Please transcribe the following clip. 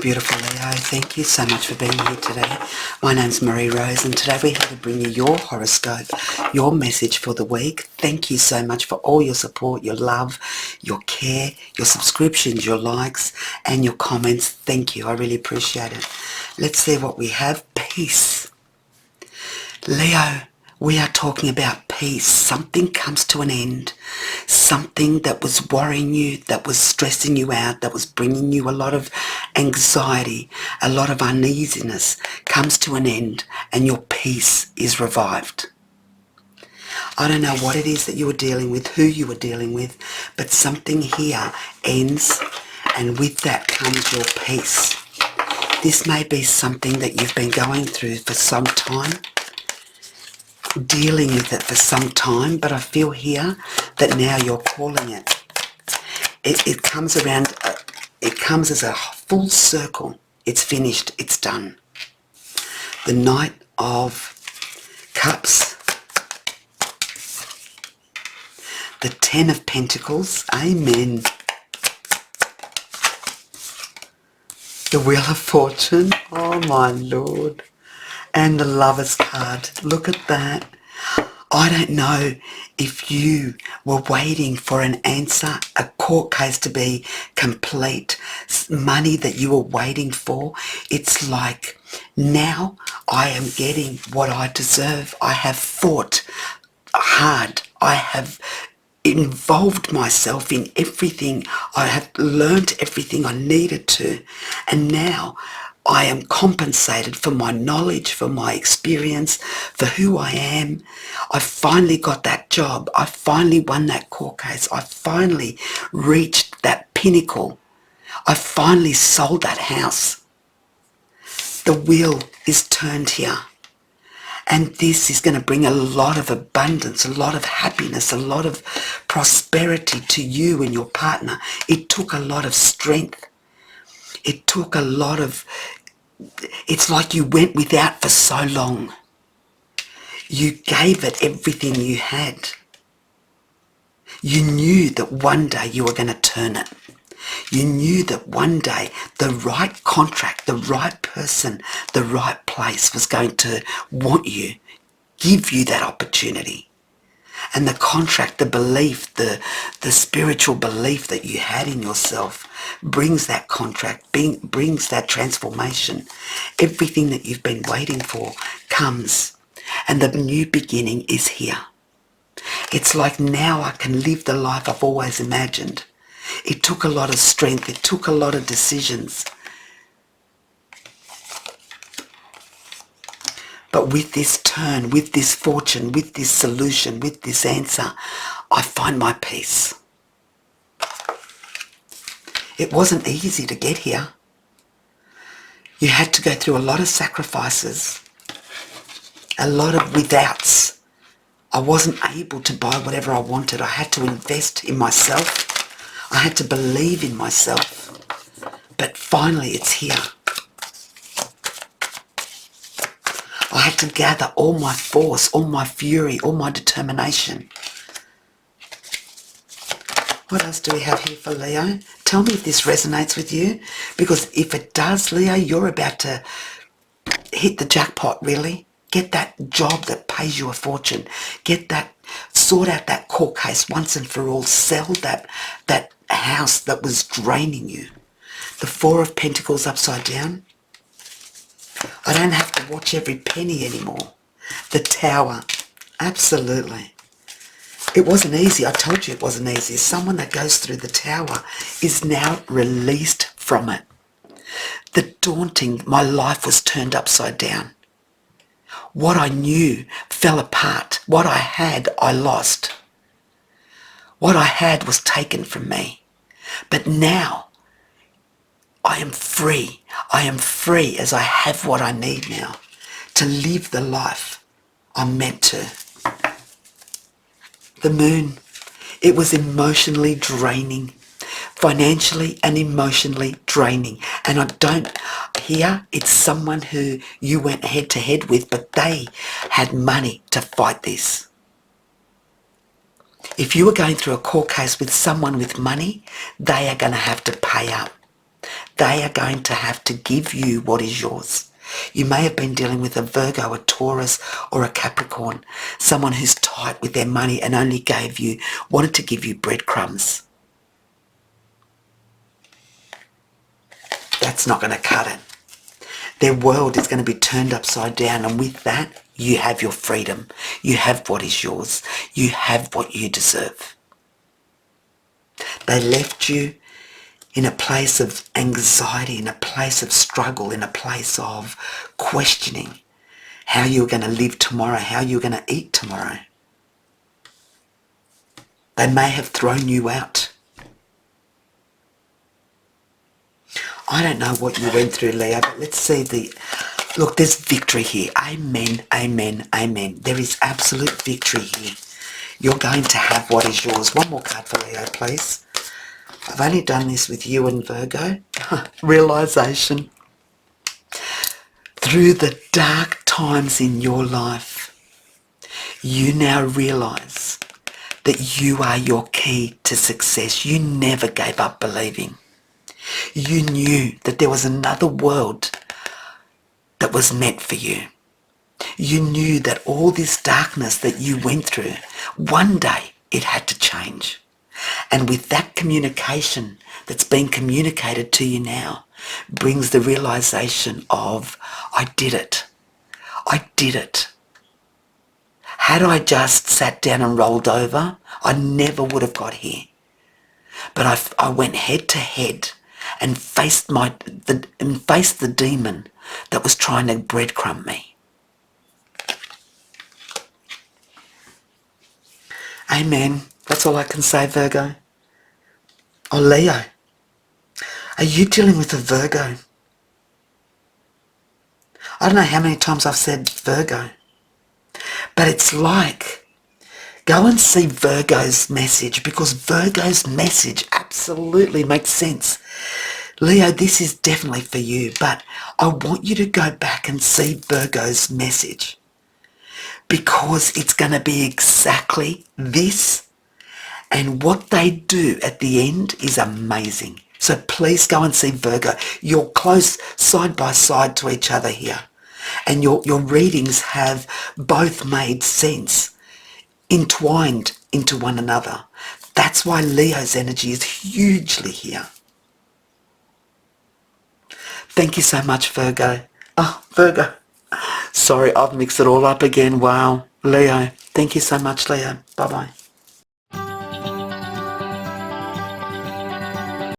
beautiful Leo. Thank you so much for being here today. My name's Marie Rose and today we're here to bring you your horoscope, your message for the week. Thank you so much for all your support, your love, your care, your subscriptions, your likes and your comments. Thank you. I really appreciate it. Let's see what we have. Peace. Leo, we are talking about peace. Something comes to an end. Something that was worrying you, that was stressing you out, that was bringing you a lot of anxiety, a lot of uneasiness, comes to an end and your peace is revived. I don't know what it is that you were dealing with, who you were dealing with, but something here ends and with that comes your peace. This may be something that you've been going through for some time, dealing with it for some time, but I feel here that now you're calling it. It comes around, it comes as a full circle. It's finished, it's done. The Knight of Cups, the Ten of Pentacles, amen. The Wheel of Fortune, oh my Lord. And the Lover's card. Look at that. I don't know if you were waiting for an answer, a court case to be complete, money that you were waiting for. It's like, now I am getting what I deserve. I have fought hard. I have involved myself in everything. I have learnt everything I needed to. And now I am compensated for my knowledge, for my experience, for who I am. I finally got that job. I finally won that court case. I finally reached that pinnacle. I finally sold that house. The wheel is turned here. And this is going to bring a lot of abundance, a lot of happiness, a lot of prosperity to you and your partner. It took a lot of strength. It took a lot of, it's like you went without for so long. You gave it everything you had. You knew that one day you were going to turn it. You knew that one day the right contract, the right person, the right place was going to want you, give you that opportunity. And the contract, the belief, the spiritual belief that you had in yourself brings that contract, brings that transformation. Everything that you've been waiting for comes. And the new beginning is here. It's like now I can live the life I've always imagined. It took a lot of strength. It took a lot of decisions. But with this turn, with this fortune, with this solution, with this answer, I find my peace. It wasn't easy to get here. You had to go through a lot of sacrifices, a lot of withouts. I wasn't able to buy whatever I wanted. I had to invest in myself. I had to believe in myself. But finally it's here. I had to gather all my force, all my fury, all my determination. What else do we have here for Leo? Tell me if this resonates with you, because if it does, Leo, you're about to hit the jackpot, really. Get that job that pays you a fortune. Sort out that court case once and for all. Sell that house that was draining you. The Four of Pentacles upside down. I don't have to watch every penny anymore. The Tower. Absolutely. It wasn't easy. I told you it wasn't easy. Someone that goes through the Tower is now released from it. The daunting, my life was turned upside down. What I knew fell apart. What I had, I lost. What I had was taken from me. But now, I am free. I am free as I have what I need now to live the life I'm meant to. The Moon, it was emotionally draining, financially and emotionally draining. And I don't, here it's someone who you went head to head with, but they had money to fight this. If you were going through a court case with someone with money, they are going to have to pay up. They are going to have to give you what is yours. You may have been dealing with a Virgo, a Taurus, or a Capricorn, someone who's tight with their money and only wanted to give you breadcrumbs. That's not going to cut it. Their world is going to be turned upside down, and with that, you have your freedom. You have what is yours. You have what you deserve. They left you in a place of anxiety, in a place of struggle, in a place of questioning how you're going to live tomorrow, how you're going to eat tomorrow. They may have thrown you out. I don't know what you went through, Leo, but let's see look, there's victory here. Amen, amen, amen. There is absolute victory here. You're going to have what is yours. One more card for Leo, please. I've only done this with you and Virgo. Realisation. Through the dark times in your life, you now realise that you are your key to success. You never gave up believing. You knew that there was another world that was meant for you. You knew that all this darkness that you went through, one day it had to change. And with that communication that's being communicated to you now, brings the realisation of, I did it. I did it. Had I just sat down and rolled over, I never would have got here. But I went head to head and faced the demon that was trying to breadcrumb me. Amen. That's all I can say, Virgo. Oh, Leo, are you dealing with a Virgo? I don't know how many times I've said Virgo, but it's like, go and see Virgo's message, because Virgo's message absolutely makes sense. Leo, this is definitely for you, but I want you to go back and see Virgo's message, because it's going to be exactly this, and what they do at the end is amazing. So please go and see Virgo. You're close side by side to each other here, and your readings have both made sense, entwined into one another. That's why Leo's energy is hugely here. Thank you so much, Virgo. Oh, Virgo. Sorry, I've mixed it all up again. Wow. Leo. Thank you so much, Leo. Bye-bye.